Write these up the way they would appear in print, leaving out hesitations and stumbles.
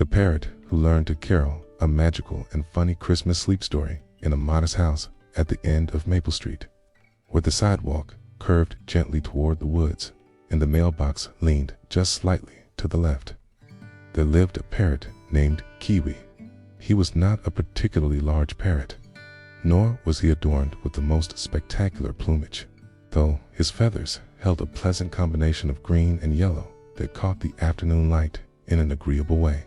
the parrot who learned to carol a magical and funny Christmas sleep story in a modest house at the end of Maple Street, where the sidewalk curved gently toward the woods and the mailbox leaned just slightly to the left. There lived a parrot named Kiwi. He was not a particularly large parrot, nor was he adorned with the most spectacular plumage, though his feathers held a pleasant combination of green and yellow that caught the afternoon light in an agreeable way.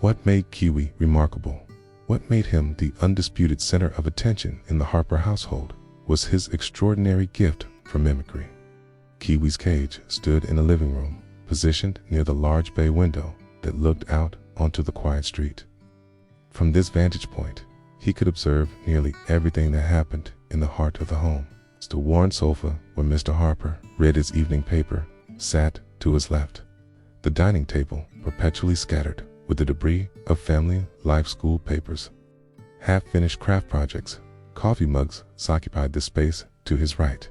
What made Kiwi remarkable, what made him the undisputed center of attention in the Harper household, was his extraordinary gift for mimicry. Kiwi's cage stood in a living room, positioned near the large bay window that looked out onto the quiet street. From this vantage point, he could observe nearly everything that happened in the heart of the home. The worn sofa where Mr. Harper read his evening paper sat to his left. The dining table perpetually scattered with the debris of family life school papers. Half-finished craft projects, coffee mugs occupied the space to his right,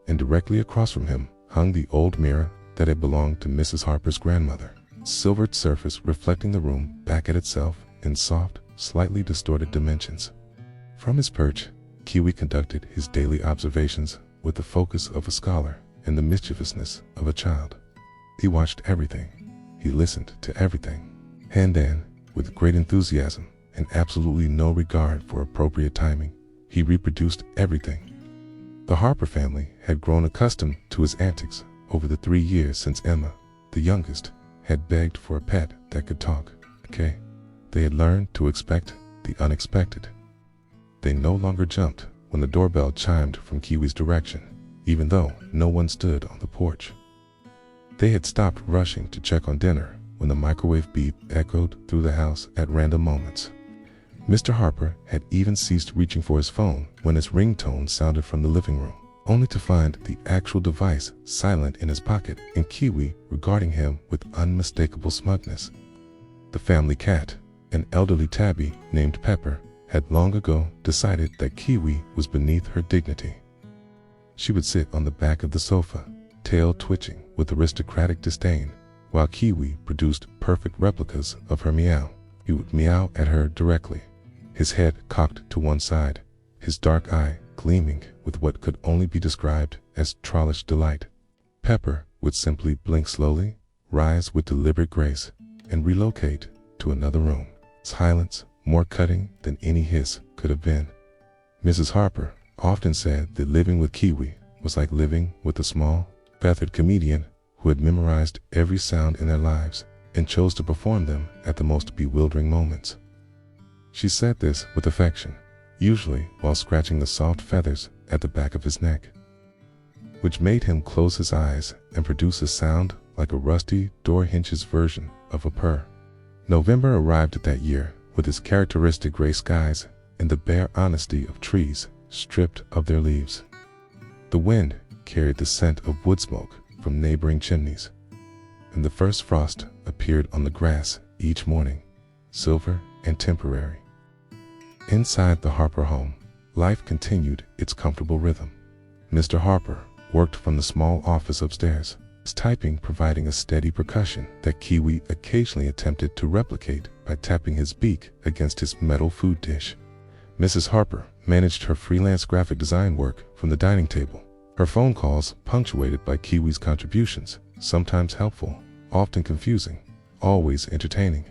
and directly across from him hung the old mirror that had belonged to Mrs. Harper's grandmother, silvered surface reflecting the room back at itself in soft, slightly distorted dimensions. From his perch, Kiwi conducted his daily observations with the focus of a scholar and the mischievousness of a child. He watched everything. He listened to everything. Hand in, with great enthusiasm and absolutely no regard for appropriate timing, he reproduced everything. The Harper family had grown accustomed to his antics over the 3 years since Emma, the youngest, had begged for a pet that could talk. They had learned to expect the unexpected. They no longer jumped when the doorbell chimed from Kiwi's direction, even though no one stood on the porch. They had stopped rushing to check on dinner when the microwave beep echoed through the house at random moments. Mr. Harper had even ceased reaching for his phone when its ringtone sounded from the living room, only to find the actual device silent in his pocket and Kiwi regarding him with unmistakable smugness. The family cat, an elderly tabby named Pepper, had long ago decided that Kiwi was beneath her dignity. She would sit on the back of the sofa, tail twitching with aristocratic disdain, while Kiwi produced perfect replicas of her meow. He would meow at her directly, his head cocked to one side, his dark eye gleaming with what could only be described as trollish delight. Pepper would simply blink slowly, rise with deliberate grace, and relocate to another room. Silence more cutting than any hiss could have been. Mrs. Harper often said that living with Kiwi was like living with a small, feathered comedian who had memorized every sound in their lives and chose to perform them at the most bewildering moments. She said this with affection, usually while scratching the soft feathers at the back of his neck, which made him close his eyes and produce a sound like a rusty door hinge's version of a purr. November arrived that year with its characteristic gray skies and the bare honesty of trees stripped of their leaves. The wind carried the scent of wood smoke from neighboring chimneys, and the first frost appeared on the grass each morning, silver and temporary. Inside the Harper home, life continued its comfortable rhythm. Mr. Harper worked from the small office upstairs, his typing providing a steady percussion that Kiwi occasionally attempted to replicate by tapping his beak against his metal food dish. Mrs. Harper managed her freelance graphic design work from the dining table, her phone calls punctuated by Kiwi's contributions, sometimes helpful, often confusing, always entertaining.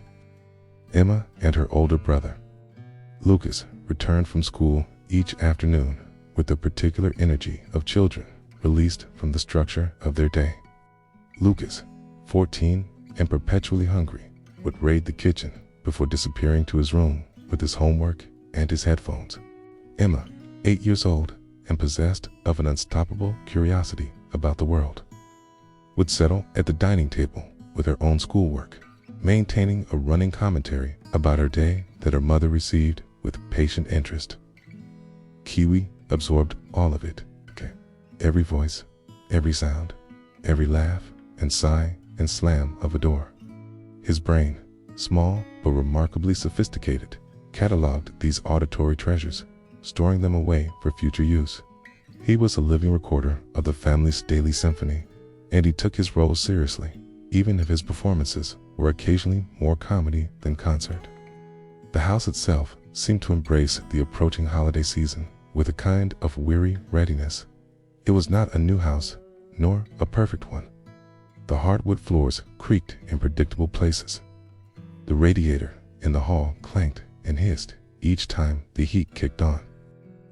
Emma and her older brother, Lucas, returned from school each afternoon with the particular energy of children released from the structure of their day. Lucas, 14 and perpetually hungry, would raid the kitchen before disappearing to his room with his homework and his headphones. Emma, 8 years old and possessed of an unstoppable curiosity about the world, would settle at the dining table with her own schoolwork, maintaining a running commentary about her day that her mother received with patient interest. Kiwi absorbed all of it, every voice, every sound, every laugh and sigh and slam of a door. His brain, small but remarkably sophisticated, cataloged these auditory treasures, storing them away for future use. He was a living recorder of the family's daily symphony, and he took his role seriously, even if his performances were occasionally more comedy than concert. The house itself seemed to embrace the approaching holiday season with a kind of weary readiness. It was not a new house, nor a perfect one. The hardwood floors creaked in predictable places. The radiator in the hall clanked and hissed each time the heat kicked on.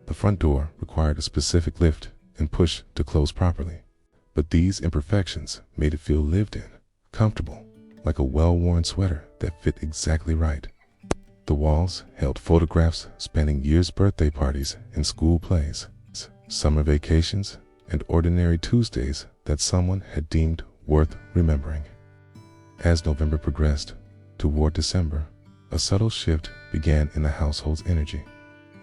The front door required a specific lift and push to close properly. But these imperfections made it feel lived in, comfortable, like a well-worn sweater that fit exactly right. The walls held photographs spanning years' birthday parties and school plays, summer vacations, and ordinary Tuesdays that someone had deemed worth remembering. As November progressed toward December, a subtle shift began in the household's energy.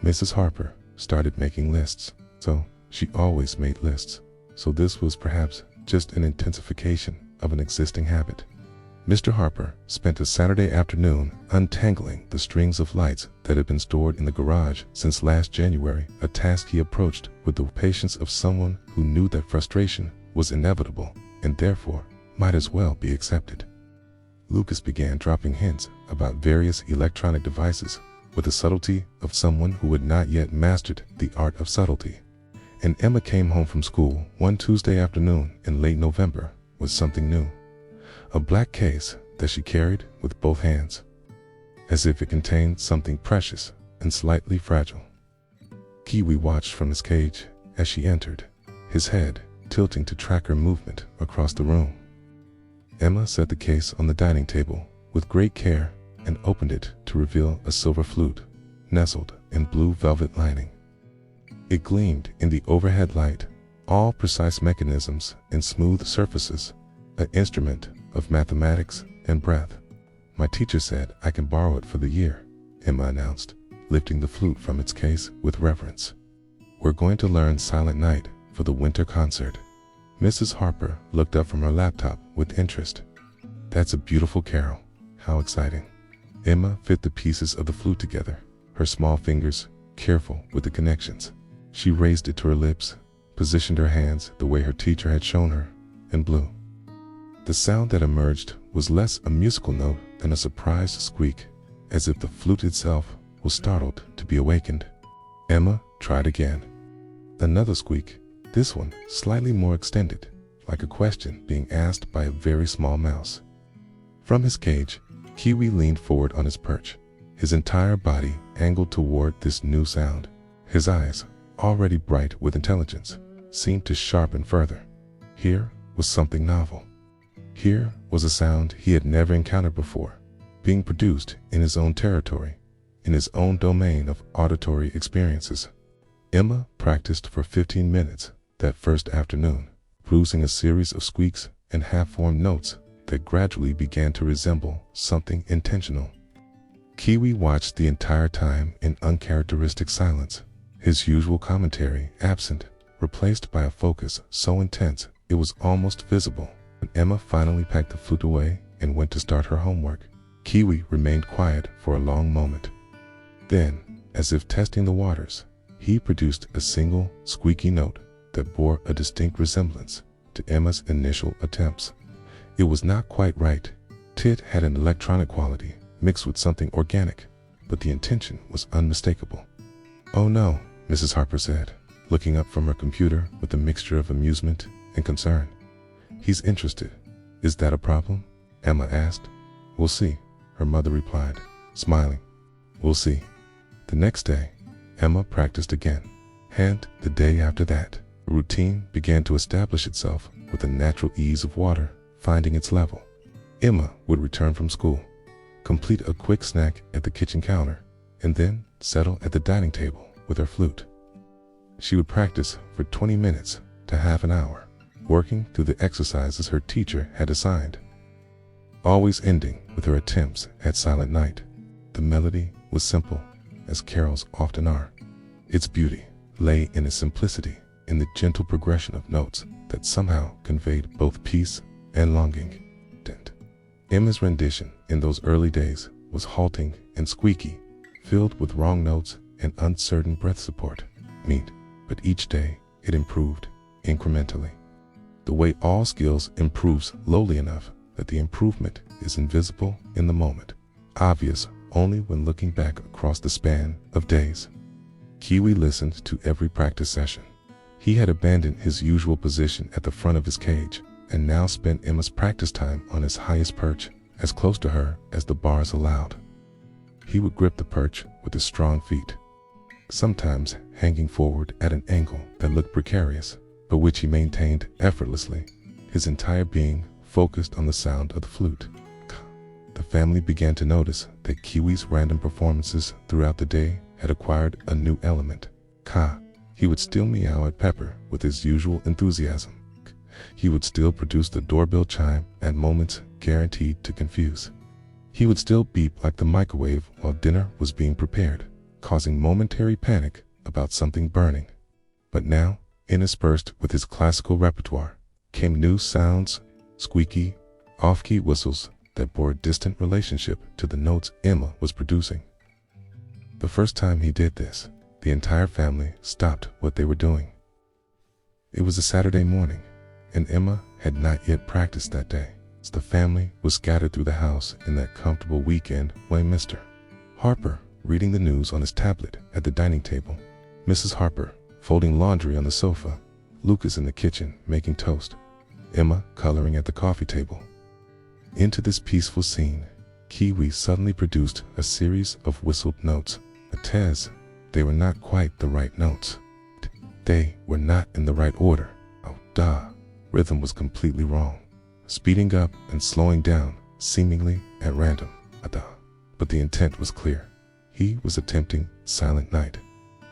Mrs. Harper started making lists, so she always made lists, so this was perhaps just an intensification of an existing habit. Mr. Harper spent a Saturday afternoon untangling the strings of lights that had been stored in the garage since last January, a task he approached with the patience of someone who knew that frustration was inevitable and therefore might as well be accepted. Lucas began dropping hints about various electronic devices with the subtlety of someone who had not yet mastered the art of subtlety. And Emma came home from school one Tuesday afternoon in late November with something new. A black case that she carried with both hands, as if it contained something precious and slightly fragile. Kiwi watched from his cage as she entered, his head tilting to track her movement across the room. Emma set the case on the dining table with great care and opened it to reveal a silver flute nestled in blue velvet lining. It gleamed in the overhead light, all precise mechanisms and smooth surfaces, an instrument of mathematics and breath. "My teacher said I can borrow it for the year," Emma announced, lifting the flute from its case with reverence. "We're going to learn Silent Night for the winter concert." Mrs. Harper looked up from her laptop with interest. "That's a beautiful carol. How exciting." Emma fit the pieces of the flute together, her small fingers careful with the connections. She raised it to her lips, positioned her hands the way her teacher had shown her, and blew. The sound that emerged was less a musical note than a surprised squeak, as if the flute itself was startled to be awakened. Emma tried again. Another squeak, this one slightly more extended, like a question being asked by a very small mouse. From his cage, Kiwi leaned forward on his perch, his entire body angled toward this new sound. His eyes, already bright with intelligence, seemed to sharpen further. Here was something novel. Here was a sound he had never encountered before, being produced in his own territory, in his own domain of auditory experiences. Emma practiced for 15 minutes that first afternoon, producing a series of squeaks and half-formed notes that gradually began to resemble something intentional. Kiwi watched the entire time in uncharacteristic silence, his usual commentary absent, replaced by a focus so intense it was almost visible. When Emma finally packed the flute away and went to start her homework, Kiwi remained quiet for a long moment. Then, as if testing the waters, he produced a single squeaky note that bore a distinct resemblance to Emma's initial attempts. It was not quite right. It had an electronic quality mixed with something organic, but the intention was unmistakable. "Oh no," Mrs. Harper said, looking up from her computer with a mixture of amusement and concern. "He's interested. Is that a problem?" Emma asked. "We'll see," her mother replied, smiling. "We'll see." The next day, Emma practiced again, and the day after that, a routine began to establish itself with the natural ease of water finding its level. Emma would return from school, complete a quick snack at the kitchen counter, and then settle at the dining table with her flute. She would practice for 20 minutes to half an hour, working through the exercises her teacher had assigned, always ending with her attempts at Silent Night. The melody was simple, as carols often are. Its beauty lay in its simplicity, in the gentle progression of notes that somehow conveyed both peace and longing. Emma's rendition in those early days was halting and squeaky, filled with wrong notes and uncertain breath support. But each day it improved incrementally. The way all skills improve slowly enough that the improvement is invisible in the moment, obvious only when looking back across the span of days. Kiwi listened to every practice session. He had abandoned his usual position at the front of his cage and now spent Emma's practice time on his highest perch, as close to her as the bars allowed. He would grip the perch with his strong feet, sometimes hanging forward at an angle that looked precarious, but which he maintained effortlessly, his entire being focused on the sound of the flute. The family began to notice that Kiwi's random performances throughout the day had acquired a new element. He would still meow at Pepper with his usual enthusiasm. He would still produce the doorbell chime at moments guaranteed to confuse. He would still beep like the microwave while dinner was being prepared, causing momentary panic about something burning. But now, interspersed with his classical repertoire, came new sounds, squeaky, off-key whistles that bore a distant relationship to the notes Emma was producing. The first time he did this, the entire family stopped what they were doing. It was a Saturday morning, and Emma had not yet practiced that day, so the family was scattered through the house in that comfortable weekend way. Mr. Harper reading the news on his tablet at the dining table, Mrs. Harper folding laundry on the sofa, Lucas in the kitchen making toast, Emma coloring at the coffee table. Into this peaceful scene, Kiwi suddenly produced a series of whistled notes. They were not quite the right notes. They were not in the right order. Rhythm was completely wrong, speeding up and slowing down, seemingly at random. But the intent was clear. He was attempting Silent Night.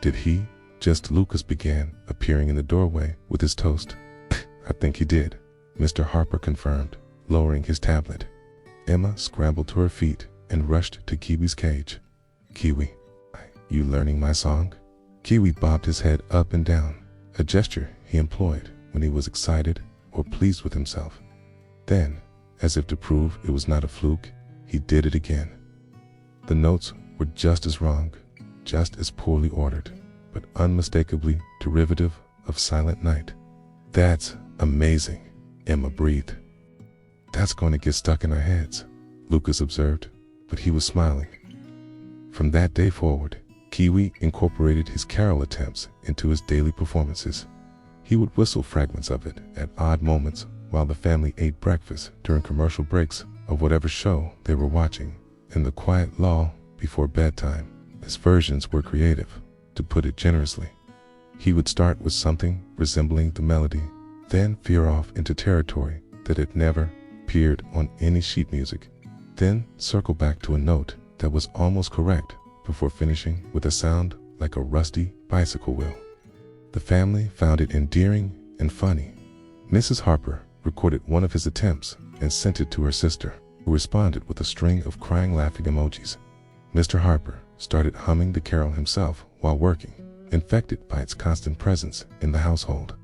Did he? Just Lucas began appearing in the doorway with his toast. I think he did, Mr. Harper confirmed, lowering his tablet. Emma scrambled to her feet and rushed to Kiwi's cage. Kiwi, you learning my song? Kiwi bobbed his head up and down, a gesture he employed when he was excited or pleased with himself. Then, as if to prove it was not a fluke, he did it again. The notes were just as wrong, just as poorly ordered, but unmistakably derivative of Silent Night. That's amazing, Emma breathed. That's going to get stuck in our heads, Lucas observed, but he was smiling. From that day forward, Kiwi incorporated his carol attempts into his daily performances. He would whistle fragments of it at odd moments while the family ate breakfast during commercial breaks of whatever show they were watching. In the quiet lull before bedtime, his versions were creative, to put it generously. He would start with something resembling the melody, then veer off into territory that had never appeared on any sheet music, then circle back to a note that was almost correct before finishing with a sound like a rusty bicycle wheel. The family found it endearing and funny. Mrs. Harper recorded one of his attempts and sent it to her sister, who responded with a string of crying laughing emojis. Mr. Harper started humming the carol himself while working, infected by its constant presence in the household.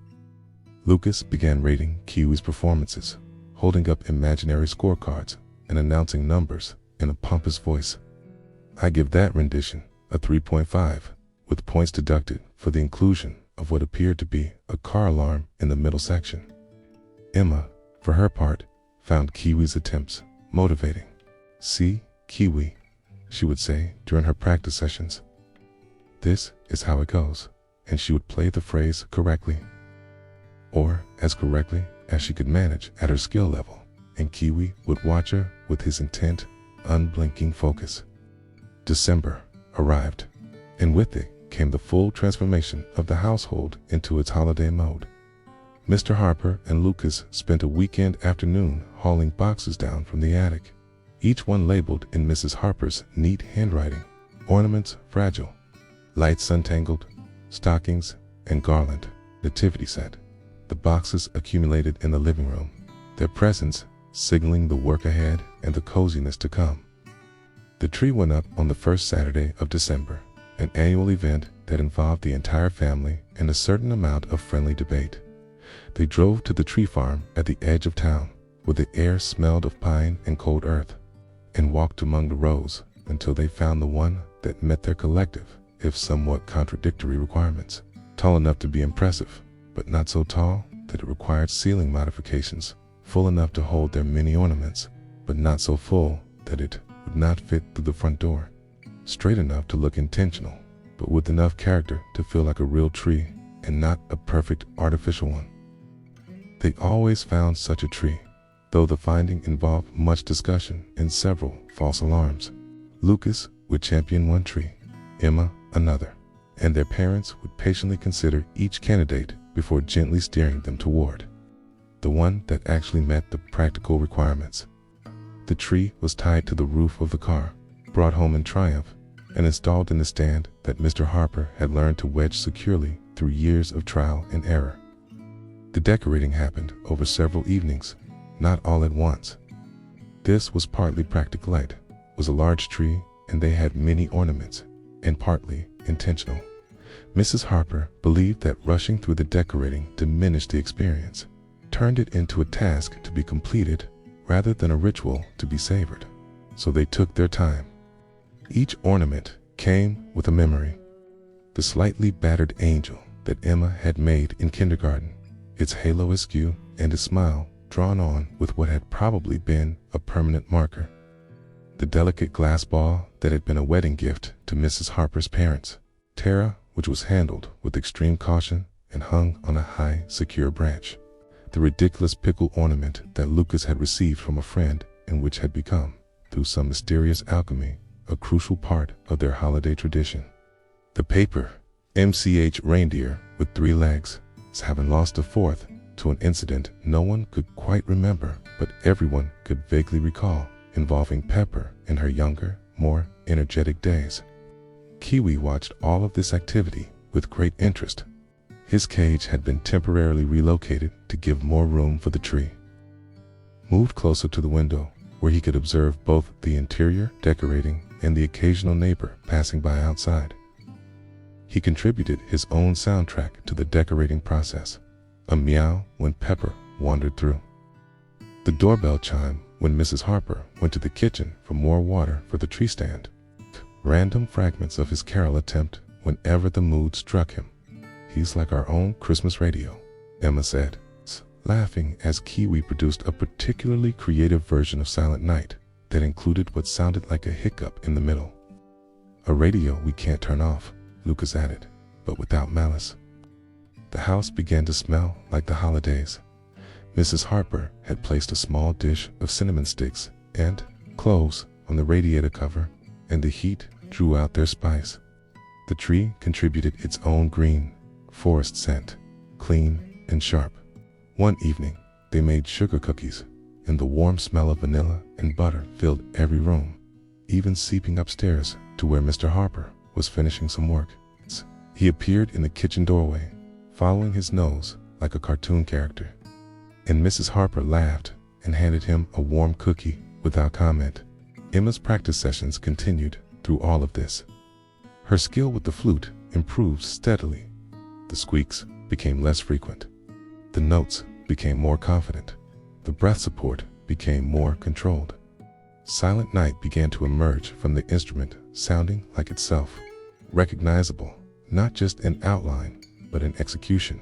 Lucas began rating Kiwi's performances, holding up imaginary scorecards and announcing numbers in a pompous voice. I give that rendition a 3.5, with points deducted for the inclusion of what appeared to be a car alarm in the middle section. Emma, for her part, found Kiwi's attempts motivating. See, Kiwi, she would say during her practice sessions. This is how it goes, and she would play the phrase correctly, or as correctly as she could manage at her skill level, and Kiwi would watch her with his intent, unblinking focus. December arrived, and with it came the full transformation of the household into its holiday mode. Mr. Harper and Lucas spent a weekend afternoon hauling boxes down from the attic, each one labeled in Mrs. Harper's neat handwriting, ornaments fragile, lights untangled, stockings and garland, nativity set. The boxes accumulated in the living room, their presence signaling the work ahead and the coziness to come. The tree went up on the first Saturday of December, an annual event that involved the entire family and a certain amount of friendly debate. They drove to the tree farm at the edge of town, where the air smelled of pine and cold earth, and walked among the rows until they found the one that met their collective, if somewhat contradictory requirements. Tall enough to be impressive, but not so tall that it required ceiling modifications, full enough to hold their mini ornaments, but not so full that it would not fit through the front door. Straight enough to look intentional, but with enough character to feel like a real tree and not a perfect artificial one. They always found such a tree, though the finding involved much discussion and several false alarms. Lucas would champion one tree, Emma another, and their parents would patiently consider each candidate before gently steering them toward the one that actually met the practical requirements. The tree was tied to the roof of the car, brought home in triumph, and installed in the stand that Mr. Harper had learned to wedge securely through years of trial and error. The decorating happened over several evenings, not all at once. This was partly practical. It was a large tree, and they had many ornaments, and partly intentional. Mrs. Harper believed that rushing through the decorating diminished the experience, turned it into a task to be completed rather than a ritual to be savored. So they took their time. Each ornament came with a memory. The slightly battered angel that Emma had made in kindergarten, its halo askew and its smile drawn on with what had probably been a permanent marker. The delicate glass ball that had been a wedding gift to Mrs. Harper's parents, Tara, which was handled with extreme caution and hung on a high, secure branch. The ridiculous pickle ornament that Lucas had received from a friend and which had become, through some mysterious alchemy, a crucial part of their holiday tradition. The paper MCH reindeer with 3 legs, having lost a 4th to an incident no one could quite remember, but everyone could vaguely recall, involving Pepper in her younger, more energetic days. Kiwi watched all of this activity with great interest. His cage had been temporarily relocated to give more room for the tree. Moved closer to the window, where he could observe both the interior decorating and the occasional neighbor passing by outside. He contributed his own soundtrack to the decorating process, a meow when Pepper wandered through. The doorbell chime when Mrs. Harper went to the kitchen for more water for the tree stand. Random fragments of his carol attempt whenever the mood struck him. "He's like our own Christmas radio," Emma said, laughing as Kiwi produced a particularly creative version of Silent Night that included what sounded like a hiccup in the middle. "A radio we can't turn off," Lucas added, but without malice. The house began to smell like the holidays. Mrs. Harper had placed a small dish of cinnamon sticks and cloves on the radiator cover, and the heat drew out their spice. The tree contributed its own green forest scent, clean and sharp. One evening, they made sugar cookies, and the warm smell of vanilla and butter filled every room, even seeping upstairs to where Mr. Harper was finishing some work. He appeared in the kitchen doorway, following his nose like a cartoon character, and Mrs. Harper laughed and handed him a warm cookie without comment. Emma's practice sessions continued through all of this. Her skill with the flute improved steadily. The squeaks became less frequent. The notes became more confident. The breath support became more controlled. Silent Night began to emerge from the instrument, sounding like itself, recognizable, not just in outline, but in execution.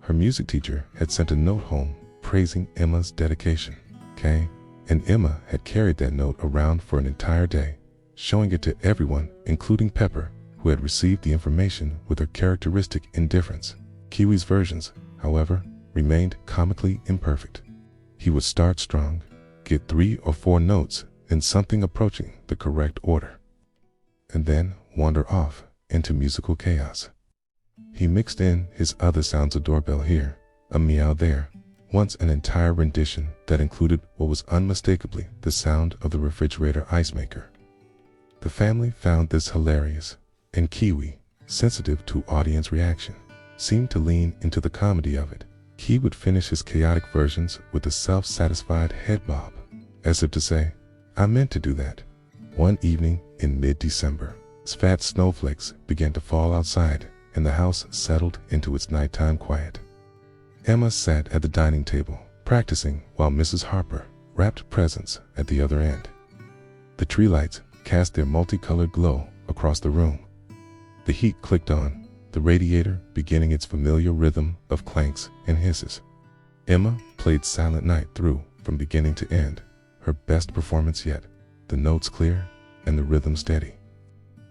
Her music teacher had sent a note home praising Emma's dedication, and Emma had carried that note around for an entire day, showing it to everyone, including Pepper, who had received the information with her characteristic indifference. Kiwi's versions, however, remained comically imperfect. He would start strong, get 3 or 4 notes in something approaching the correct order, and then wander off into musical chaos. He mixed in his other sounds, a doorbell here, a meow there, once an entire rendition that included what was unmistakably the sound of the refrigerator ice maker. The family found this hilarious, and Kiwi, sensitive to audience reaction, seemed to lean into the comedy of it. He would finish his chaotic versions with a self-satisfied head bob, as if to say, "I meant to do that." One evening in mid-December, fat snowflakes began to fall outside, and the house settled into its nighttime quiet. Emma sat at the dining table, practicing while Mrs. Harper wrapped presents at the other end. The tree lights cast their multicolored glow across the room. The heat clicked on, the radiator beginning its familiar rhythm of clanks and hisses. Emma played Silent Night through from beginning to end, her best performance yet, the notes clear and the rhythm steady.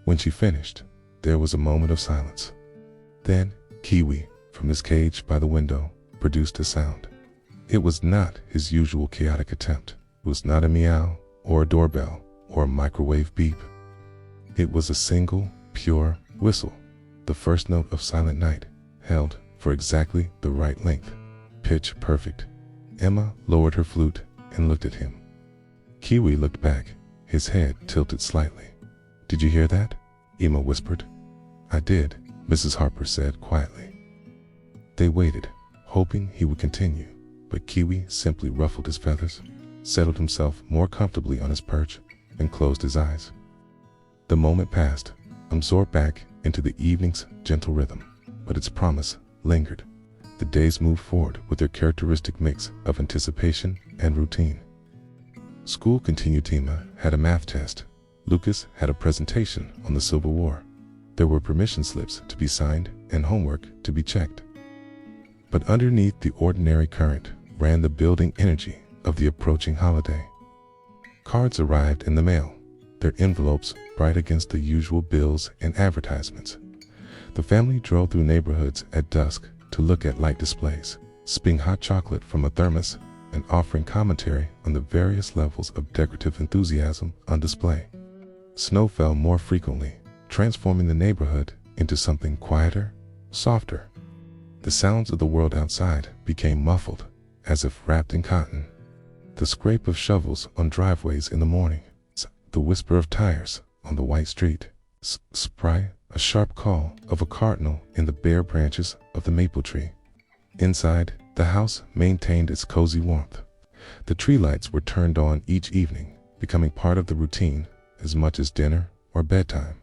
When she finished, there was a moment of silence. Then Kiwi, from his cage by the window, produced a sound. It was not his usual chaotic attempt. It was not a meow or a doorbell or a microwave beep. It was a single, pure whistle, the first note of Silent Night, held for exactly the right length, pitch perfect. Emma lowered her flute and looked at him. Kiwi looked back, his head tilted slightly. "Did you hear that?" Emma whispered. "I did," Mrs. Harper said quietly. They waited, hoping he would continue, but Kiwi simply ruffled his feathers, settled himself more comfortably on his perch, and closed his eyes. The moment passed, absorbed back into the evening's gentle rhythm, but its promise lingered. The days moved forward with their characteristic mix of anticipation and routine. School continued. Tima had a math test. Lucas had a presentation on the Civil War. There were permission slips to be signed and homework to be checked. But underneath the ordinary current ran the building energy of the approaching holiday. Cards arrived in the mail, their envelopes bright against the usual bills and advertisements. The family drove through neighborhoods at dusk to look at light displays, sipping hot chocolate from a thermos and offering commentary on the various levels of decorative enthusiasm on display. Snow fell more frequently, transforming the neighborhood into something quieter, softer. The sounds of the world outside became muffled, as if wrapped in cotton. The scrape of shovels on driveways in the morning, the whisper of tires on the white street, spry, a sharp call of a cardinal in the bare branches of the maple tree. Inside, the house maintained its cozy warmth. The tree lights were turned on each evening, becoming part of the routine as much as dinner or bedtime.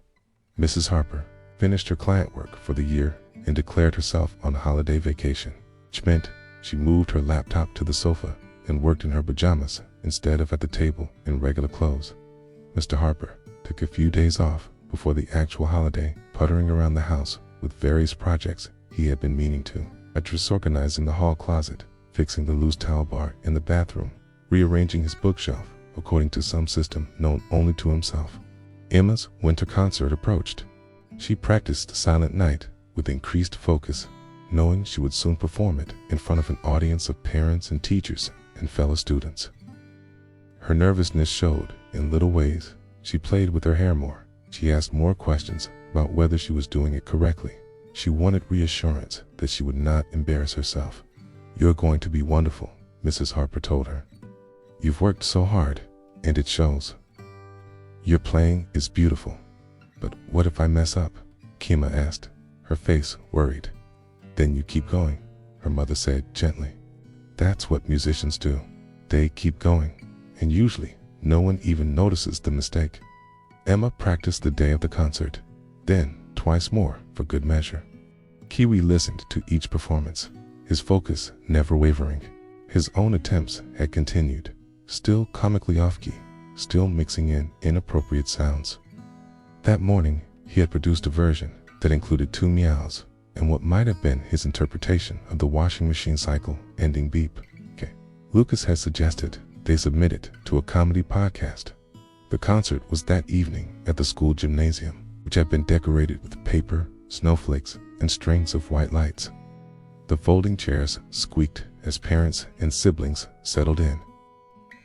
Mrs. Harper finished her client work for the year and declared herself on holiday vacation, which meant she moved her laptop to the sofa and worked in her pajamas instead of at the table in regular clothes. Mr. Harper took a few days off before the actual holiday, puttering around the house with various projects he had been meaning to, disorganizing the hall closet, fixing the loose towel bar in the bathroom, rearranging his bookshelf according to some system known only to himself. Emma's winter concert approached. She practiced Silent Night with increased focus, knowing she would soon perform it in front of an audience of parents and teachers and fellow students. Her nervousness showed in little ways. She played with her hair more. She asked more questions about whether she was doing it correctly. She wanted reassurance that she would not embarrass herself. "You're going to be wonderful," Mrs. Harper told her. "You've worked so hard, and it shows. Your playing is beautiful." "But what if I mess up?" Kima asked, her face worried. "Then you keep going," her mother said gently. "That's what musicians do. They keep going, and usually no one even notices the mistake." Emma practiced the day of the concert, then twice more for good measure. Kiwi listened to each performance, his focus never wavering. His own attempts had continued, still comically off-key, still mixing in inappropriate sounds. That morning, he had produced a version that included 2 meows and what might have been his interpretation of the washing machine cycle ending beep. Lucas had suggested they submit it to a comedy podcast. The concert was that evening at the school gymnasium, which had been decorated with paper, snowflakes, and strings of white lights. The folding chairs squeaked as parents and siblings settled in.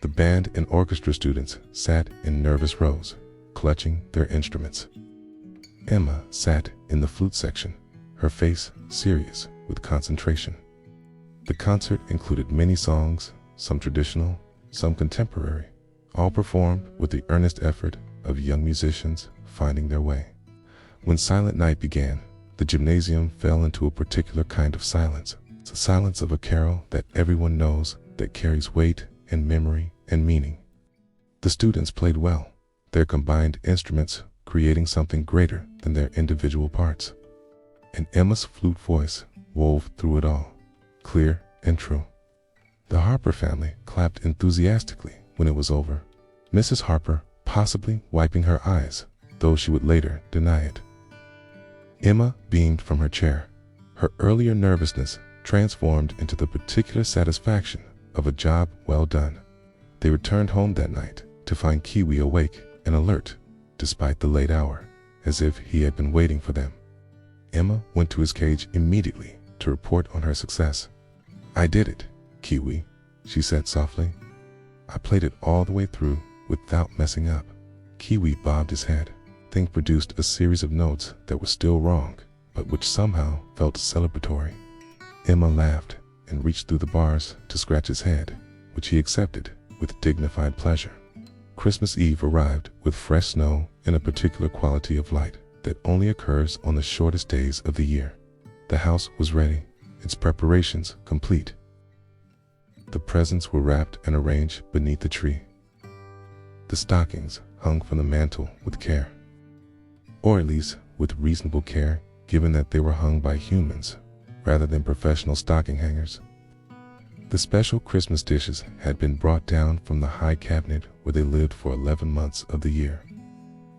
The band and orchestra students sat in nervous rows, clutching their instruments. Emma sat in the flute section, her face serious with concentration. The concert included many songs, some traditional, some contemporary, all performed with the earnest effort of young musicians finding their way. When Silent Night began, the gymnasium fell into a particular kind of silence. It's the silence of a carol that everyone knows, that carries weight and memory and meaning. The students played well, their combined instruments creating something greater than their individual parts. And Emma's flute voice wove through it all, clear and true. The Harper family clapped enthusiastically when it was over, Mrs. Harper possibly wiping her eyes, though she would later deny it. Emma beamed from her chair. Her earlier nervousness transformed into the particular satisfaction of a job well done. They returned home that night to find Kiwi awake and alert, despite the late hour, as if he had been waiting for them. Emma went to his cage immediately to report on her success. "I did it, Kiwi," she said softly. "I played it all the way through without messing up." Kiwi bobbed his head, then produced a series of notes that were still wrong, but which somehow felt celebratory. Emma laughed and reached through the bars to scratch his head, which he accepted with dignified pleasure. Christmas Eve arrived with fresh snow and a particular quality of light that only occurs on the shortest days of the year. The house was ready, its preparations complete. The presents were wrapped and arranged beneath the tree. The stockings hung from the mantel with care, or at least with reasonable care, given that they were hung by humans rather than professional stocking hangers. The special Christmas dishes had been brought down from the high cabinet where they lived for 11 months of the year.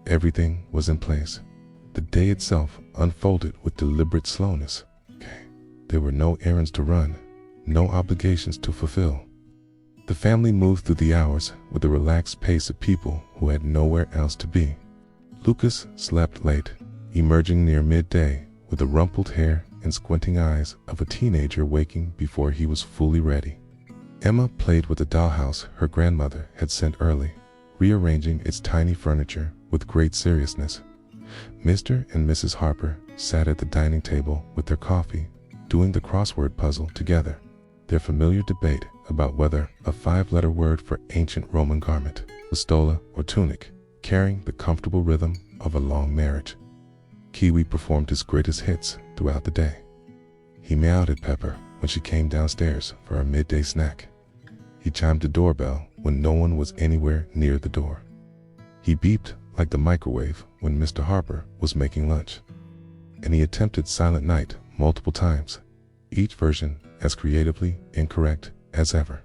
Everything was in place. The day itself unfolded with deliberate slowness. There were no errands to run, no obligations to fulfill. The family moved through the hours with a relaxed pace of people who had nowhere else to be. Lucas slept late, emerging near midday with the rumpled hair and squinting eyes of a teenager waking before he was fully ready. Emma played with the dollhouse her grandmother had sent early, rearranging its tiny furniture with great seriousness. Mr. and Mrs. Harper sat at the dining table with their coffee, doing the crossword puzzle together, their familiar debate about whether a 5-letter word for ancient Roman garment was stola or tunic, carrying the comfortable rhythm of a long marriage. Kiwi performed his greatest hits throughout the day. He meowed at Pepper when she came downstairs for her midday snack. He chimed the doorbell when no one was anywhere near the door. He beeped like the microwave when Mr. Harper was making lunch. And he attempted Silent Night multiple times, each version as creatively incorrect as ever.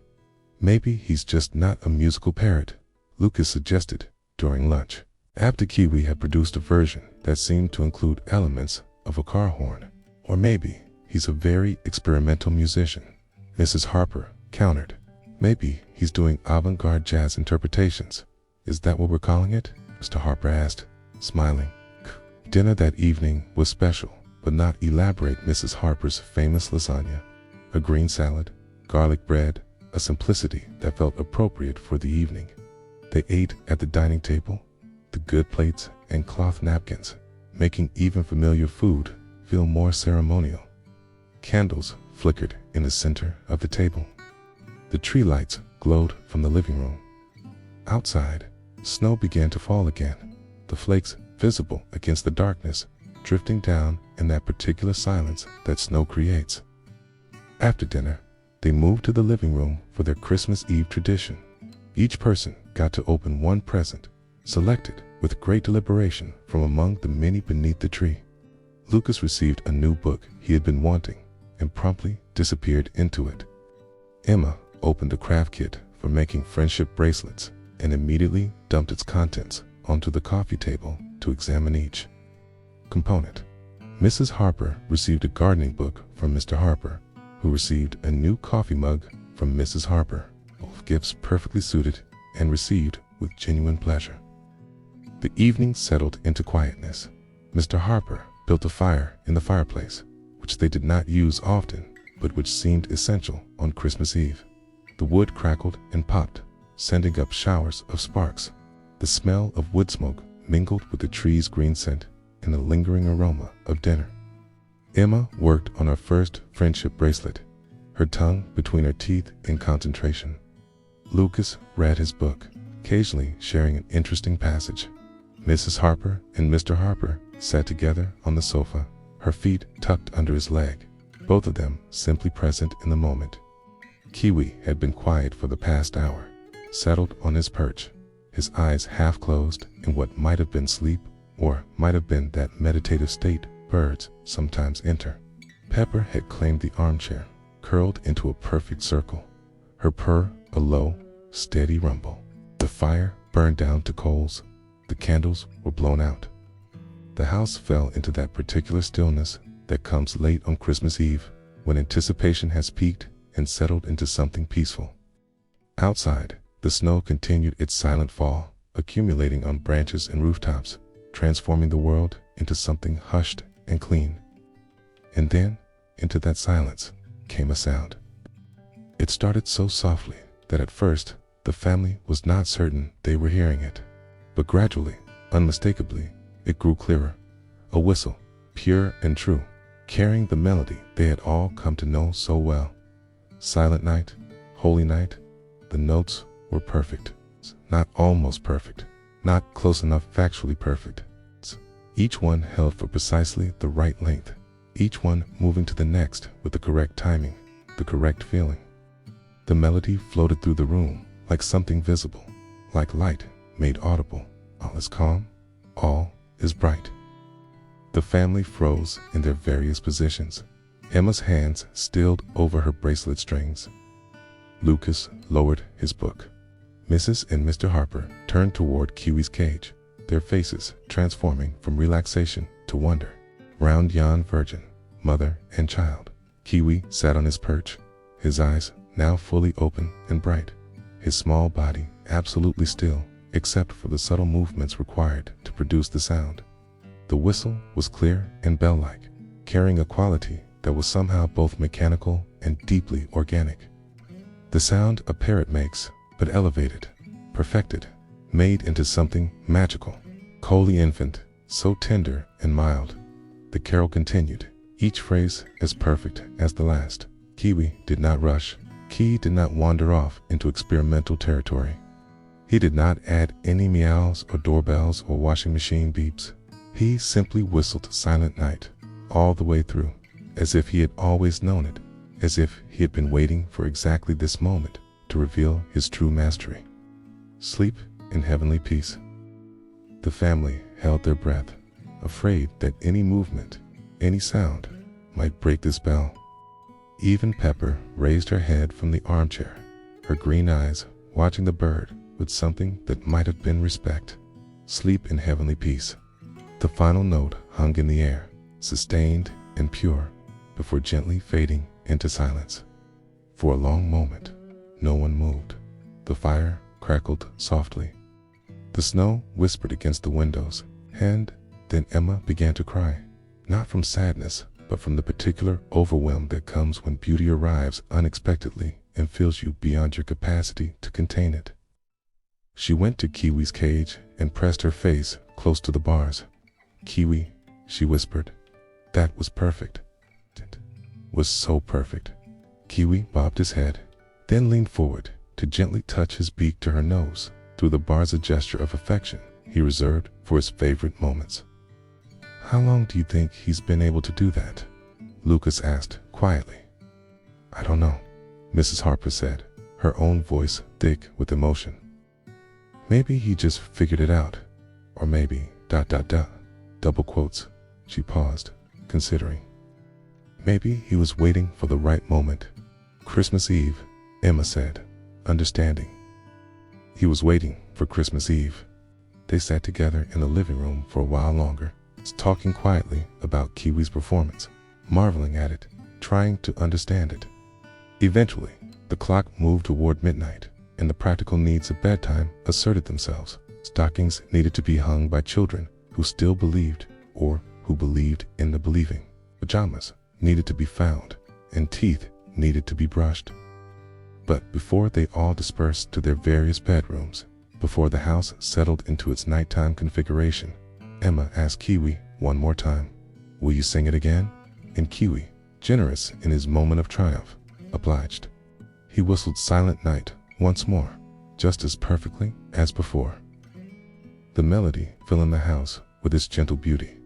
"Maybe he's just not a musical parrot," Lucas suggested during lunch, after Kiwi had produced a version that seemed to include elements of a car horn. "Or maybe he's a very experimental musician," Mrs. Harper countered. "Maybe he's doing avant-garde jazz interpretations. Is that what we're calling it?" Mr. Harper asked, smiling. Dinner that evening was special, but not elaborate. Mrs. Harper's famous lasagna, a green salad, garlic bread, a simplicity that felt appropriate for the evening. They ate at the dining table, the good plates and cloth napkins, making even familiar food feel more ceremonial. Candles flickered in the center of the table. The tree lights glowed from the living room. Outside, snow began to fall again, the flakes visible against the darkness, drifting down in that particular silence that snow creates. After dinner, they moved to the living room for their Christmas Eve tradition. Each person got to open one present, selected with great deliberation from among the many beneath the tree. Lucas received a new book he had been wanting and promptly disappeared into it. Emma opened a craft kit for making friendship bracelets and immediately dumped its contents onto the coffee table to examine each component. Mrs. Harper received a gardening book from Mr. Harper, who received a new coffee mug from Mrs. Harper, both gifts perfectly suited and received with genuine pleasure. The evening settled into quietness. Mr. Harper built a fire in the fireplace, which they did not use often, but which seemed essential on Christmas Eve. The wood crackled and popped, sending up showers of sparks. The smell of wood smoke mingled with the tree's green scent and the lingering aroma of dinner. Emma worked on her first friendship bracelet, her tongue between her teeth in concentration. Lucas read his book, occasionally sharing an interesting passage. Mrs. Harper and Mr. Harper sat together on the sofa, her feet tucked under his leg, both of them simply present in the moment. Kiwi had been quiet for the past hour, settled on his perch, his eyes half closed in what might have been sleep or might have been that meditative state birds sometimes enter. Pepper had claimed the armchair, curled into a perfect circle, her purr a low, steady rumble. The fire burned down to coals. The candles were blown out. The house fell into that particular stillness that comes late on Christmas Eve, when anticipation has peaked and settled into something peaceful. Outside, the snow continued its silent fall, accumulating on branches and rooftops, transforming the world into something hushed and clean. And then, into that silence, came a sound. It started so softly that at first, the family was not certain they were hearing it. But gradually, unmistakably, it grew clearer. A whistle, pure and true, carrying the melody they had all come to know so well. Silent night, holy night, the notes were perfect. Not almost perfect, not close enough factually perfect. Each one held for precisely the right length, each one moving to the next with the correct timing, the correct feeling. The melody floated through the room like something visible, like light made audible. All is calm, all is bright. The family froze in their various positions. Emma's hands stilled over her bracelet strings. Lucas lowered his book. Mrs. and Mr. Harper turned toward Kiwi's cage, their faces transforming from relaxation to wonder. Round yon virgin, mother and child, Kiwi sat on his perch, his eyes now fully open and bright, his small body absolutely still except for the subtle movements required to produce the sound. The whistle was clear and bell-like, carrying a quality that was somehow both mechanical and deeply organic. The sound a parrot makes, but elevated, perfected, made into something magical. Holy infant, so tender and mild. The carol continued, each phrase as perfect as the last. Kiwi did not rush. He did not wander off into experimental territory. He did not add any meows or doorbells or washing machine beeps. He simply whistled Silent Night all the way through, as if he had always known it, as if he had been waiting for exactly this moment to reveal his true mastery. Sleep in heavenly peace. The family held their breath, afraid that any movement, any sound, might break the spell. Even Pepper raised her head from the armchair, her green eyes watching the bird with something that might have been respect. Sleep in heavenly peace. The final note hung in the air, sustained and pure, before gently fading into silence. For a long moment, no one moved. The fire crackled softly. The snow whispered against the windows, and then Emma began to cry, not from sadness, but from the particular overwhelm that comes when beauty arrives unexpectedly and fills you beyond your capacity to contain it. She went to Kiwi's cage and pressed her face close to the bars. "Kiwi," she whispered, "that was perfect. It was so perfect." Kiwi bobbed his head, then leaned forward to gently touch his beak to her nose through the bars, a gesture of affection he reserved for his favorite moments. "How long do you think he's been able to do that?" Lucas asked quietly. "I don't know," Mrs. Harper said, her own voice thick with emotion. "Maybe he just figured it out, or maybe ... double quotes." She paused, considering. "Maybe he was waiting for the right moment." "Christmas Eve," Emma said, understanding. He was waiting for Christmas Eve. They sat together in the living room for a while longer, talking quietly about Kiwi's performance, marveling at it, trying to understand it. Eventually, the clock moved toward midnight, and the practical needs of bedtime asserted themselves. Stockings needed to be hung by children who still believed, or who believed in the believing. Pajamas needed to be found, and teeth needed to be brushed. But before they all dispersed to their various bedrooms, before the house settled into its nighttime configuration, Emma asked Kiwi one more time, "Will you sing it again?" And Kiwi, generous in his moment of triumph, obliged. He whistled Silent Night once more, just as perfectly as before. The melody filling the house with its gentle beauty,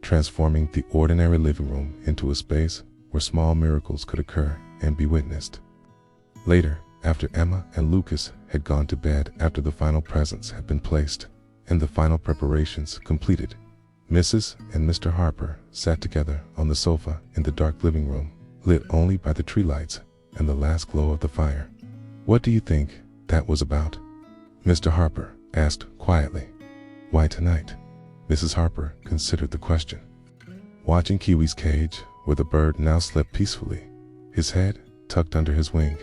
transforming the ordinary living room into a space where small miracles could occur and be witnessed. Later, after Emma and Lucas had gone to bed, after the final presents had been placed and the final preparations completed, Mrs. and Mr. Harper sat together on the sofa in the dark living room, lit only by the tree lights and the last glow of the fire. "What do you think that was about?" Mr. Harper asked quietly. "Why tonight?" Mrs. Harper considered the question. Watching Kiwi's cage where the bird now slept peacefully, his head tucked under his wing.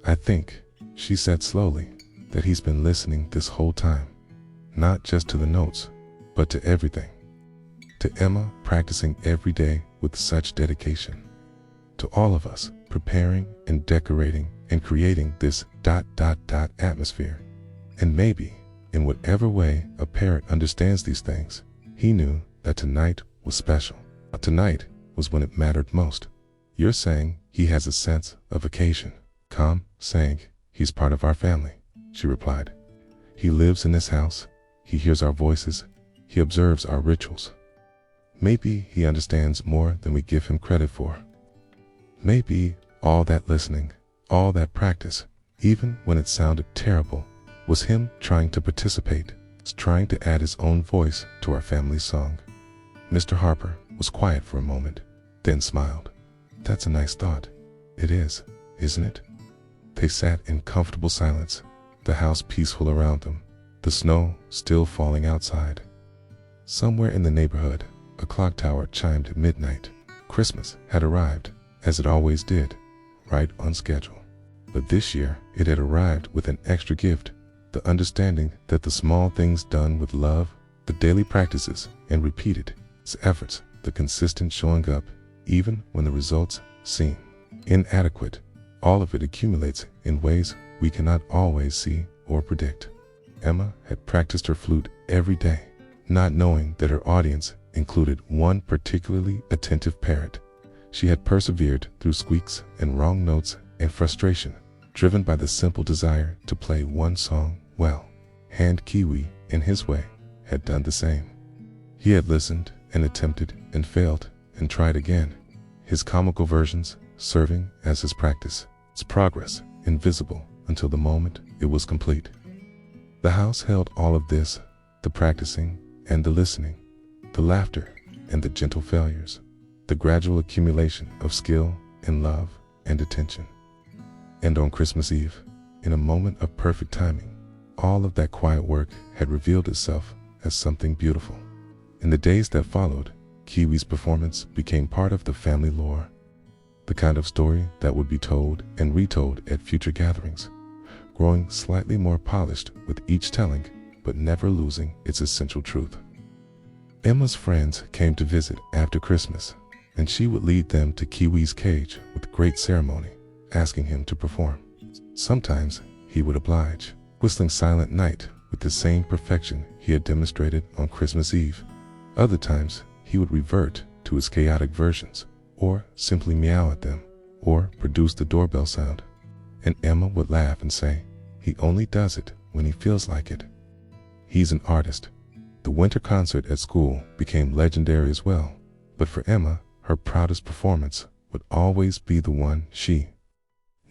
"I think," she said slowly, "that he's been listening this whole time, not just to the notes, but to everything. To Emma practicing every day with such dedication. To all of us preparing and decorating and creating this ... atmosphere. And maybe, in whatever way a parrot understands these things, he knew that tonight was special. Tonight was when it mattered most." "You're saying he has a sense of occasion?" "Calm, saying he's part of our family," she replied. "He lives in this house, he hears our voices, he observes our rituals. Maybe he understands more than we give him credit for. Maybe all that listening, all that practice, even when it sounded terrible, was him trying to participate, trying to add his own voice to our family's song." Mr. Harper was quiet for a moment, then smiled. "That's a nice thought." "It is, isn't it?" They sat in comfortable silence, the house peaceful around them, the snow still falling outside. Somewhere in the neighborhood, a clock tower chimed midnight. Christmas had arrived, as it always did, right on schedule. But this year, it had arrived with an extra gift, the understanding that the small things done with love, the daily practices and repeated efforts, the consistent showing up, even when the results seem inadequate, all of it accumulates in ways we cannot always see or predict. Emma had practiced her flute every day, not knowing that her audience included one particularly attentive parrot. She had persevered through squeaks and wrong notes and frustration, driven by the simple desire to play one song well. And Kiwi, in his way, had done the same. He had listened and attempted and failed and tried again, his comical versions serving as his practice, its progress invisible until the moment it was complete. The house held all of this, the practicing and the listening, the laughter and the gentle failures, the gradual accumulation of skill and love and attention. And on Christmas Eve, in a moment of perfect timing, all of that quiet work had revealed itself as something beautiful. In the days that followed, Kiwi's performance became part of the family lore, the kind of story that would be told and retold at future gatherings, growing slightly more polished with each telling, but never losing its essential truth. Emma's friends came to visit after Christmas, and she would lead them to Kiwi's cage with great ceremony, asking him to perform. Sometimes he would oblige, whistling Silent Night with the same perfection he had demonstrated on Christmas Eve. Other times he would revert to his chaotic versions, or simply meow at them, or produce the doorbell sound. And Emma would laugh and say, "He only does it when he feels like it." He's an artist. The winter concert at school became legendary as well, but for Emma, her proudest performance would always be the one she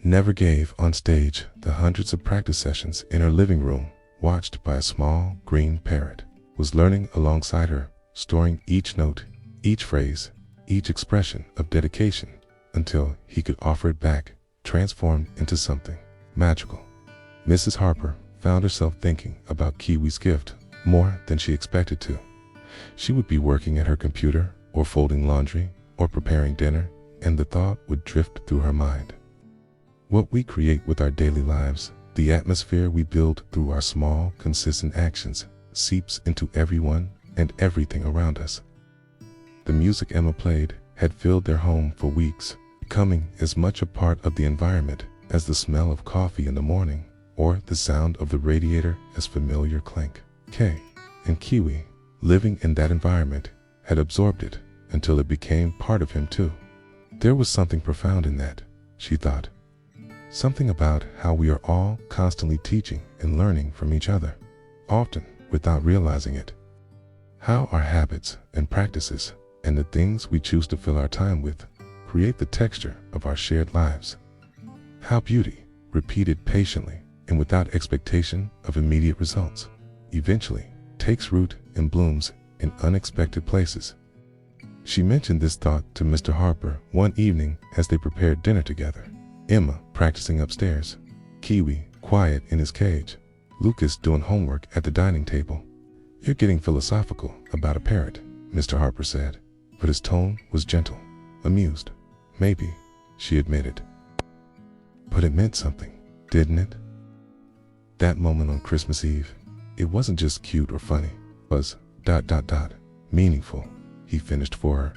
never gave on stage, the hundreds of practice sessions in her living room, watched by a small green parrot, was learning alongside her, storing each note, each phrase, each expression of dedication until he could offer it back, transformed into something magical. Mrs. Harper found herself thinking about Kiwi's gift more than she expected to. She would be working at her computer or folding laundry or preparing dinner, and the thought would drift through her mind. What we create with our daily lives, the atmosphere we build through our small, consistent actions, seeps into everyone and everything around us. The music Emma played had filled their home for weeks, becoming as much a part of the environment as the smell of coffee in the morning or the sound of the radiator as familiar clank. Kay and Kiwi, living in that environment, had absorbed it until it became part of him too. There was something profound in that, she thought. Something about how we are all constantly teaching and learning from each other, often without realizing it. How our habits and practices and the things we choose to fill our time with create the texture of our shared lives. How beauty, repeated patiently and without expectation of immediate results, eventually takes root and blooms in unexpected places. She mentioned this thought to Mr. Harper one evening as they prepared dinner together. Emma practicing upstairs, Kiwi quiet in his cage, Lucas doing homework at the dining table. "You're getting philosophical about a parrot," Mr. Harper said, but his tone was gentle, amused. Maybe, she admitted. But it meant something, didn't it? That moment on Christmas Eve, it wasn't just cute or funny, it was ... meaningful, he finished for her.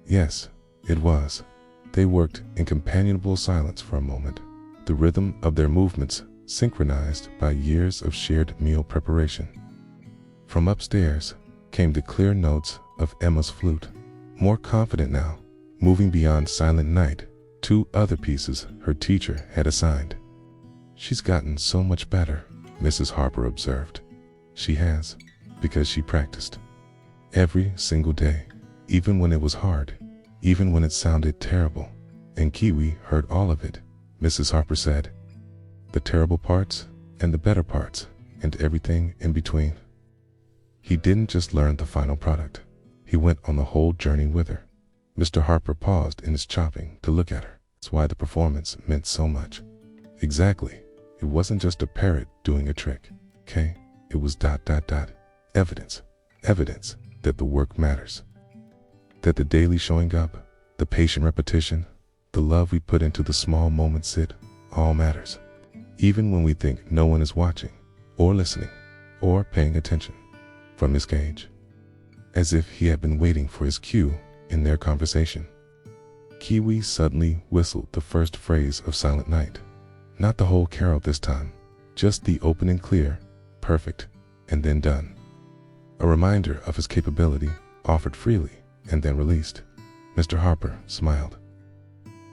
Yes, it was. They worked in companionable silence for a moment, the rhythm of their movements synchronized by years of shared meal preparation. From upstairs came the clear notes of Emma's flute, more confident now, moving beyond Silent Night, 2 other pieces her teacher had assigned. She's gotten so much better, Mrs. Harper observed. She has, because she practiced. Every single day, even when it was hard, even when it sounded terrible. And Kiwi heard all of it, Mrs. Harper said. The terrible parts and the better parts and everything in between. He didn't just learn the final product. He went on the whole journey with her. Mr. Harper paused in his chopping to look at her. That's why the performance meant so much. Exactly. It wasn't just a parrot doing a trick, okay? It was ... evidence. Evidence that the work matters. That the daily showing up, the patient repetition, the love we put into the small moments, it all matters. Even when we think no one is watching, or listening, or paying attention. From his cage. As if he had been waiting for his cue in their conversation. Kiwi suddenly whistled the first phrase of Silent Night. Not the whole carol this time, just the opening clear, perfect, and then done. A reminder of his capability, offered freely, and then released. Mr. Harper smiled.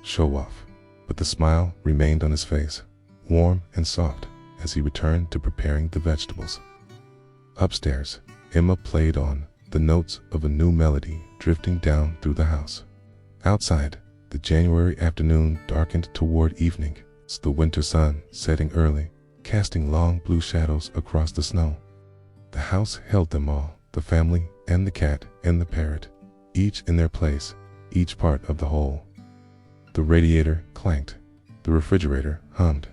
Show off. But the smile remained on his face, warm and soft, as he returned to preparing the vegetables. Upstairs, Emma played on, the notes of a new melody drifting down through the house. Outside, the January afternoon darkened toward evening, the winter sun setting early, casting long blue shadows across the snow. The house held them all, the family and the cat and the parrot, each in their place, each part of the whole. The radiator clanked, the refrigerator hummed,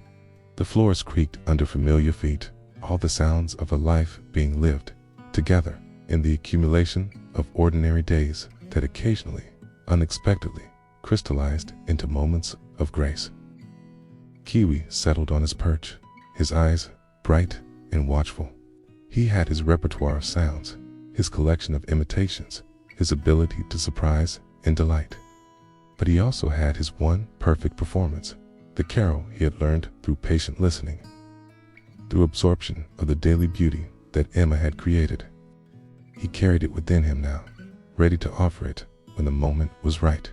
the floors creaked under familiar feet, all the sounds of a life being lived together in the accumulation of ordinary days that occasionally, unexpectedly, crystallized into moments of grace. Kiwi settled on his perch, his eyes bright and watchful. He had his repertoire of sounds, his collection of imitations, his ability to surprise and delight. But he also had his one perfect performance, the carol he had learned through patient listening, through absorption of the daily beauty that Emma had created. He carried it within him now, ready to offer it when the moment was right.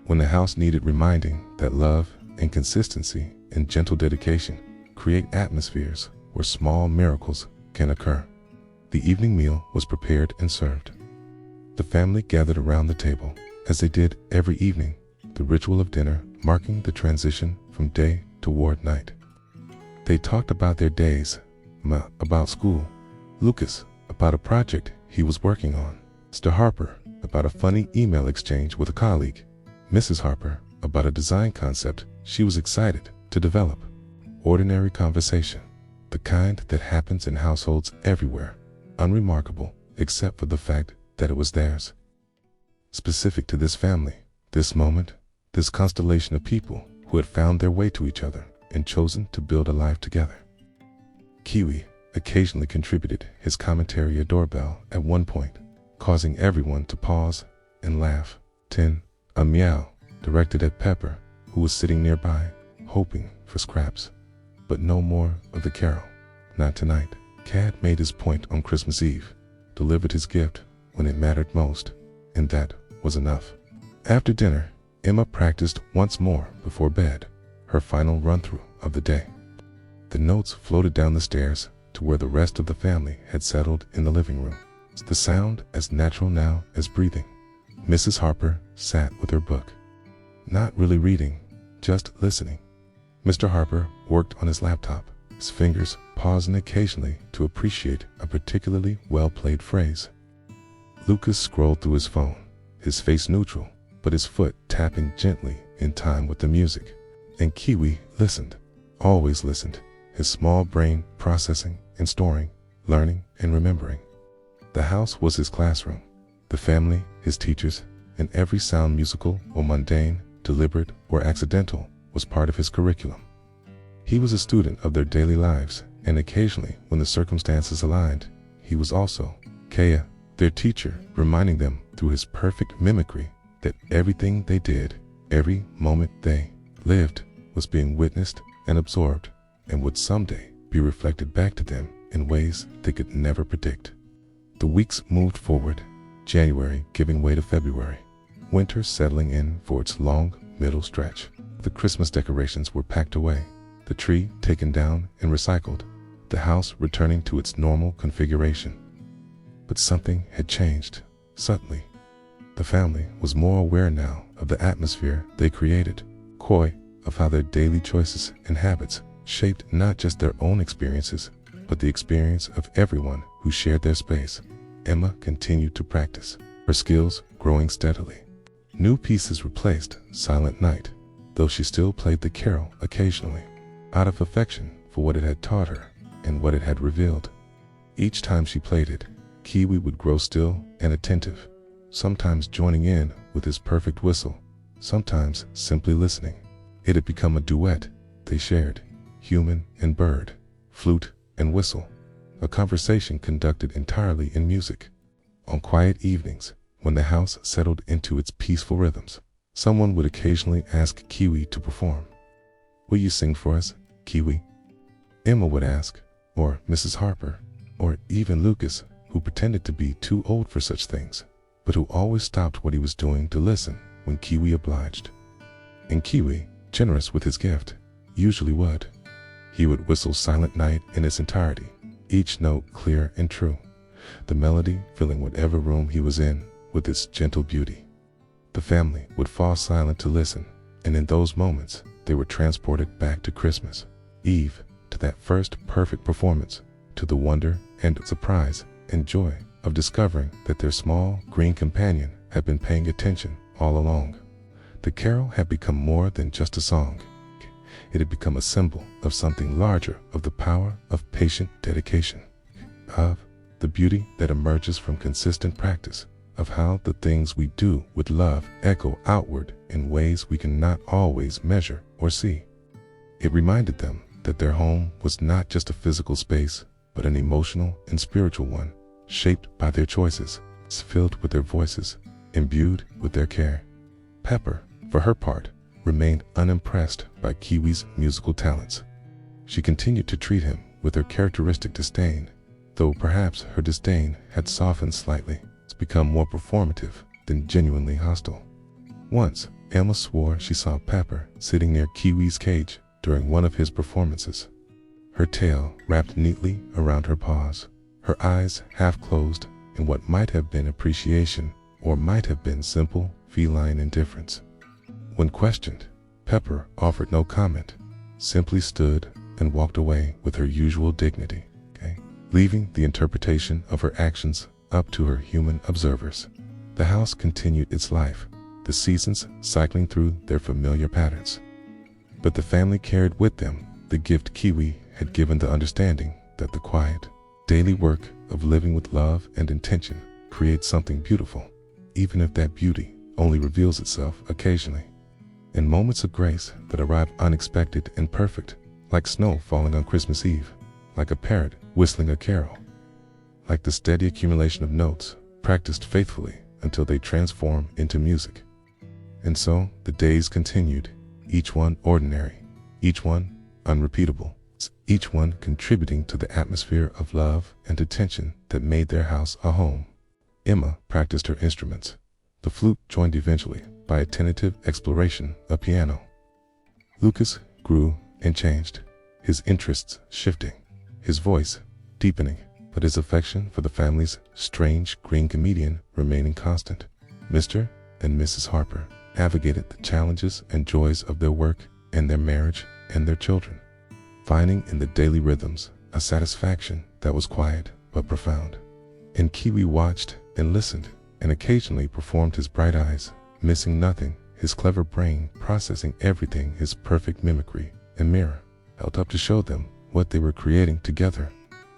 When the house needed reminding that love and consistency and gentle dedication create atmospheres where small miracles can occur. The evening meal was prepared and served. The family gathered around the table, as they did every evening, the ritual of dinner marking the transition from day toward night. They talked about their days, about school, Lucas about a project he was working on, Mr. Harper about a funny email exchange with a colleague, Mrs. Harper about a design concept she was excited to develop. Ordinary conversation, the kind that happens in households everywhere, unremarkable except for the fact that it was theirs. Specific to this family, this moment, this constellation of people who had found their way to each other and chosen to build a life together. Kiwi occasionally contributed his commentary a doorbell at one point, causing everyone to pause and laugh. 10. A meow, directed at Pepper, who was sitting nearby, hoping for scraps. But no more of the carol. Not tonight. Cat made his point on Christmas Eve, delivered his gift when it mattered most, and that was enough. After dinner, Emma practiced once more before bed, her final run-through of the day. The notes floated down the stairs to where the rest of the family had settled in the living room. The sound as natural now as breathing. Mrs. Harper sat with her book. Not really reading, just listening. Mr. Harper worked on his laptop, his fingers pausing occasionally to appreciate a particularly well-played phrase. Lucas scrolled through his phone, his face neutral, but his foot tapping gently in time with the music. And Kiwi listened, always listened, his small brain processing and storing, learning and remembering. The house was his classroom, the family his teachers, and every sound, musical or mundane, deliberate or accidental, was part of his curriculum. He was a student of their daily lives, and occasionally, when the circumstances aligned, he was also Kea, their teacher, reminding them through his perfect mimicry that everything they did, every moment they lived, was being witnessed and absorbed, and would someday be reflected back to them in ways they could never predict. The weeks moved forward, January giving way to February, winter settling in for its long middle stretch. The Christmas decorations were packed away, the tree taken down and recycled, the house returning to its normal configuration. But something had changed, subtly. The family was more aware now of the atmosphere they created, coy of how their daily choices and habits shaped not just their own experiences, but the experience of everyone who shared their space. Emma continued to practice, her skills growing steadily. New pieces replaced Silent Night, though she still played the carol occasionally, out of affection for what it had taught her and what it had revealed. Each time she played it, Kiwi would grow still and attentive, sometimes joining in with his perfect whistle, sometimes simply listening. It had become a duet they shared, human and bird, flute and whistle, a conversation conducted entirely in music. On quiet evenings, when the house settled into its peaceful rhythms, someone would occasionally ask Kiwi to perform. "Will you sing for us, Kiwi?" Emma would ask, or Mrs. Harper, or even Lucas, who pretended to be too old for such things, but who always stopped what he was doing to listen when Kiwi obliged. And Kiwi, generous with his gift, usually would. He would whistle Silent Night in its entirety, each note clear and true, the melody filling whatever room he was in with its gentle beauty. The family would fall silent to listen, and in those moments, they were transported back to Christmas Eve, to that first perfect performance, to the wonder and surprise and joy of discovering that their small green companion had been paying attention all along. The carol had become more than just a song. It had become a symbol of something larger, of the power of patient dedication, of the beauty that emerges from consistent practice, of how the things we do with love echo outward in ways we cannot always measure or see. It reminded them that their home was not just a physical space, but an emotional and spiritual one, shaped by their choices, filled with their voices, imbued with their care. Pepper, for her part, remained unimpressed by Kiwi's musical talents. She continued to treat him with her characteristic disdain, though perhaps her disdain had softened slightly, to become more performative than genuinely hostile. Once, Emma swore she saw Pepper sitting near Kiwi's cage during one of his performances, her tail wrapped neatly around her paws, her eyes half closed in what might have been appreciation or might have been simple feline indifference. When questioned, Pepper offered no comment, simply stood and walked away with her usual dignity, leaving the interpretation of her actions up to her human observers. The house continued its life, the seasons cycling through their familiar patterns. But the family carried with them the gift Kiwi had given, the understanding that the quiet, daily work of living with love and intention creates something beautiful, even if that beauty only reveals itself occasionally, in moments of grace that arrive unexpected and perfect, like snow falling on Christmas Eve, like a parrot whistling a carol, like the steady accumulation of notes practiced faithfully until they transform into music. And so the days continued, each one ordinary, each one unrepeatable, each one contributing to the atmosphere of love and attention that made their house a home. Emma practiced her instruments. The flute joined eventually by a tentative exploration of piano. Lucas grew and changed, his interests shifting, his voice deepening, but his affection for the family's strange green comedian remaining constant. Mr. and Mrs. Harper navigated the challenges and joys of their work and their marriage and their children, finding in the daily rhythms a satisfaction that was quiet but profound. And Kiwi watched and listened, and occasionally performed his bright eyes, missing nothing, his clever brain processing everything, his perfect mimicry and mirror held up to show them what they were creating together.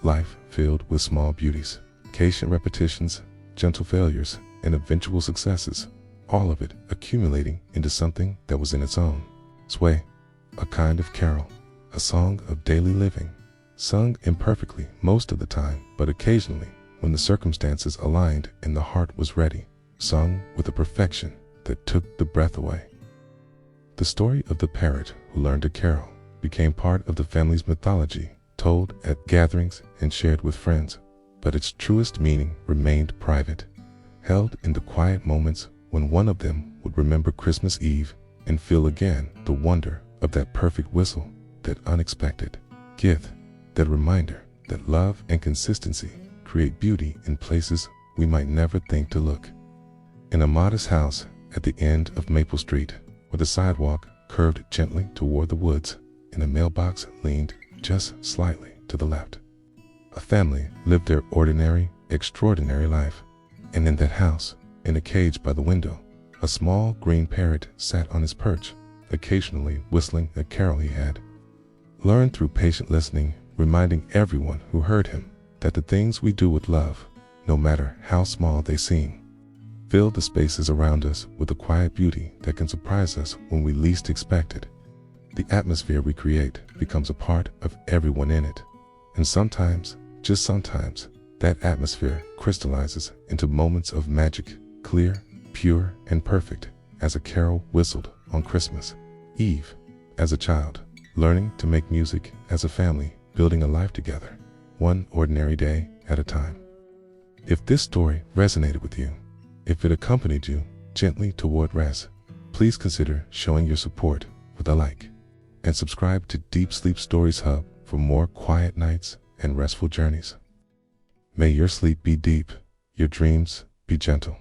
Life filled with small beauties, patient repetitions, gentle failures, and eventual successes, all of it accumulating into something that was in its own way, a kind of carol, a song of daily living, sung imperfectly most of the time, but occasionally, when the circumstances aligned and the heart was ready, sung with a perfection that took the breath away. The story of the parrot who learned to carol became part of the family's mythology, told at gatherings and shared with friends, but its truest meaning remained private, held in the quiet moments when one of them would remember Christmas Eve and feel again the wonder of that perfect whistle, that unexpected gift, that reminder that love and consistency create beauty in places we might never think to look. In a modest house at the end of Maple Street, where the sidewalk curved gently toward the woods and the mailbox leaned just slightly to the left, a family lived their ordinary, extraordinary life. And in that house, in a cage by the window, a small green parrot sat on his perch, occasionally whistling a carol he had learned through patient listening, reminding everyone who heard him that the things we do with love, no matter how small they seem, fill the spaces around us with a quiet beauty that can surprise us when we least expect it. The atmosphere we create becomes a part of everyone in it, and sometimes, just sometimes, that atmosphere crystallizes into moments of magic, clear, pure, and perfect, as a carol whistled on Christmas Eve. As a child, learning to make music, as a family, building a life together, one ordinary day at a time. If this story resonated with you, if it accompanied you gently toward rest, please consider showing your support with a like, and subscribe to Deep Sleep Stories Hub for more quiet nights and restful journeys. May your sleep be deep, your dreams be gentle,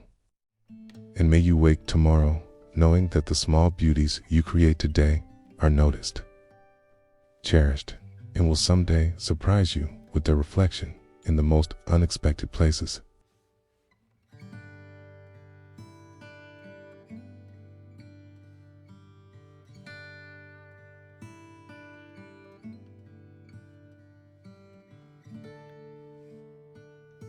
and may you wake tomorrow knowing that the small beauties you create today are noticed, cherished, and will someday surprise you with their reflection in the most unexpected places.